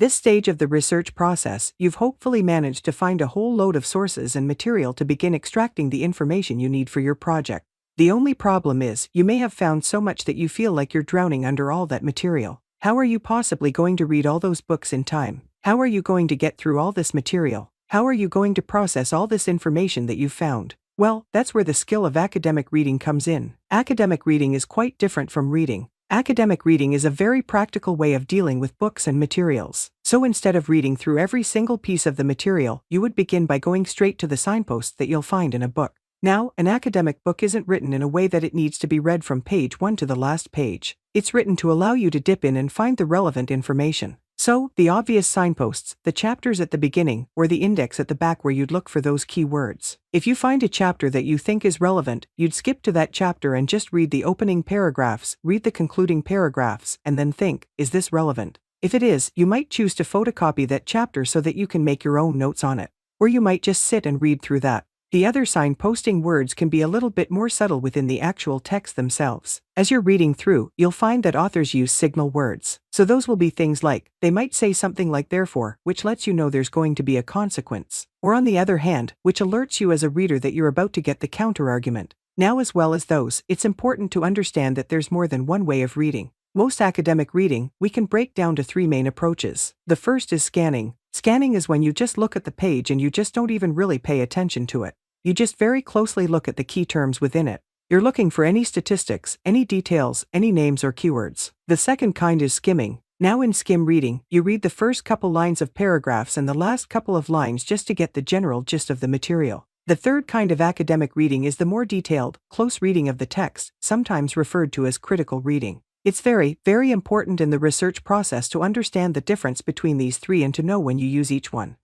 This stage of the research process, you've hopefully managed to find a whole load of sources and material to begin extracting the information you need for your project. The only problem is, you may have found so much that you feel like you're drowning under all that material. How are you possibly going to read all those books in time? How are you going to get through all this material? How are you going to process all this information that you've found? Well, that's where the skill of academic reading comes in. Academic reading is quite different from reading. Academic reading is a very practical way of dealing with books and materials. So instead of reading through every single piece of the material, you would begin by going straight to the signposts that you'll find in a book. Now, an academic book isn't written in a way that it needs to be read from page 1 to the last page. It's written to allow you to dip in and find the relevant information. So, the obvious signposts, the chapters at the beginning, or the index at the back where you'd look for those key words. If you find a chapter that you think is relevant, you'd skip to that chapter and just read the opening paragraphs, read the concluding paragraphs, and then think, is this relevant? If it is, you might choose to photocopy that chapter so that you can make your own notes on it. Or you might just sit and read through that. The other signposting words can be a little bit more subtle within the actual text themselves. As you're reading through, you'll find that authors use signal words. So those will be things like, they might say something like therefore, which lets you know there's going to be a consequence. Or on the other hand, which alerts you as a reader that you're about to get the counter-argument. Now, as well as those, it's important to understand that there's more than one way of reading. Most academic reading, we can break down to 3 main approaches. The first is scanning. Scanning is when you just look at the page and you just don't even really pay attention to it. You just very closely look at the key terms within it. You're looking for any statistics, any details, any names or keywords. The second kind is skimming. Now in skim reading, you read the first couple lines of paragraphs and the last couple of lines just to get the general gist of the material. The third kind of academic reading is the more detailed, close reading of the text, sometimes referred to as critical reading. It's very, very important in the research process to understand the difference between these 3 and to know when you use each one.